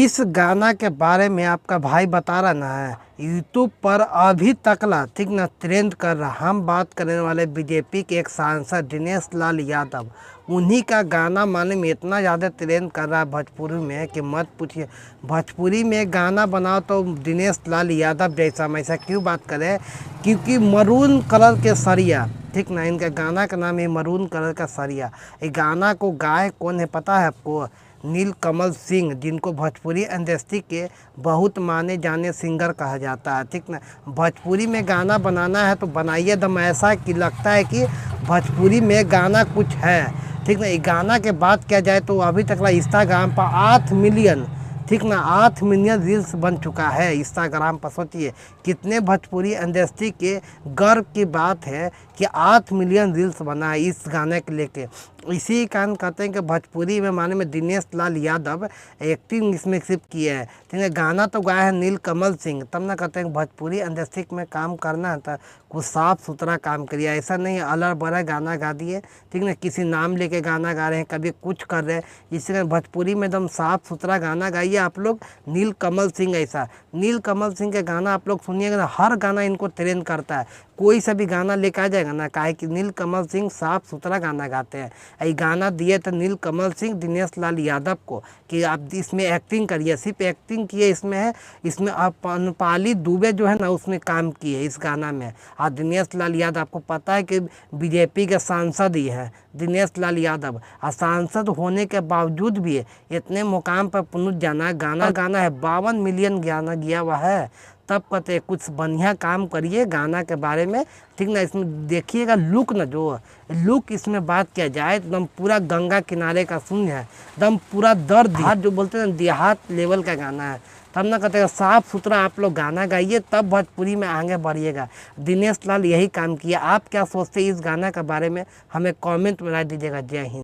जिस गाना के बारे में आपका भाई बता रहा ना है, यूट्यूब पर अभी तकला ठीक ना ट्रेंड कर रहा। हम बात करने वाले बीजेपी के एक सांसद दिनेश लाल यादव, उन्हीं का गाना माने में इतना ज़्यादा ट्रेंड कर रहा है भोजपुरी में कि मत पूछिए। भोजपुरी में गाना बनाओ तो दिनेश लाल यादव जैसा। हम ऐसा क्यों बात करें? क्योंकि मरून कलर के सरिया ठीक ना, इनका गाना का नाम है मरून कलर का सरिया। ये गाना को गाए कौन है पता है आपको? नीलकमल सिंह, जिनको भोजपुरी इंडस्ट्री के बहुत माने जाने सिंगर कहा जाता है ठीक ना। भोजपुरी में गाना बनाना है तो बनाइए दम ऐसा कि लगता है कि भोजपुरी में गाना कुछ है ठीक ना। ये गाना के बात किया जाए तो अभी तक इंस्टाग्राम पर 8 मिलियन ठीक ना 8 मिलियन रील्स बन चुका है इंस्टाग्राम पर। सोचिए कितने भोजपुरी इंडस्ट्री के गर्व की बात है कि 8 मिलियन रील्स बना है इस गाने के लेके। इसी कारण कहते हैं कि भोजपुरी में माने में दिनेश लाल यादव एक्टिंग इसमें सिर्फ किए हैं ठीक है। गाना तो गाया है नीलकमल सिंह, तब ना कहते हैं भोजपुरी इंडस्ट्री में काम करना था कुछ साफ़ सुथरा काम करिए। ऐसा नहीं अलग बड़ा गाना गा दिए ठीक ना, किसी नाम लेके गाना गा रहे हैं, कभी कुछ कर रहे हैं। इसलिए भोजपुरी में एकदम साफ़ सुथरा गाना गाइए आप लोग। नीलकमल सिंह ऐसा, नीलकमल सिंह के गाना आप लोग सुनिएगा ना, हर गाना इनको ट्रेंड करता है। कोई सा भी गाना लेकर आ जाएगा ना, काहे कि नीलकमल सिंह साफ़ सुथरा गाना गाते हैं। ये गाना दिए थे नीलकमल सिंह दिनेश लाल यादव को कि आप इसमें एक्टिंग करिए। सिर्फ एक्टिंग किए इसमें है, इसमें आप अनुपाली दुबे जो है ना उसने काम किए इस गाना में। और दिनेश लाल यादव आपको पता है कि बीजेपी के सांसद ही हैं दिनेश लाल यादव, और सांसद होने के बावजूद भी इतने मुकाम पर पहुँच जाना। गाना है 52 मिलियन गाना गया हुआ है। तब कहते कुछ बढ़िया काम करिए गाना के बारे में ठीक ना। इसमें देखिएगा लुक ना, जो लुक इसमें बात किया जाए एकदम पूरा गंगा किनारे का शून्य है, एकदम पूरा दर्द देहात जो बोलते हैं ना, देहात लेवल का गाना है। तब ना कहते हैं साफ़ सुथरा आप लोग गाना गाइए, तब भोजपुरी में आगे बढ़िएगा। दिनेश लाल यही काम किया। आप क्या सोचते हैं इस गाना के बारे में? हमें कमेंट में राय दीजिएगा। जय हिंद।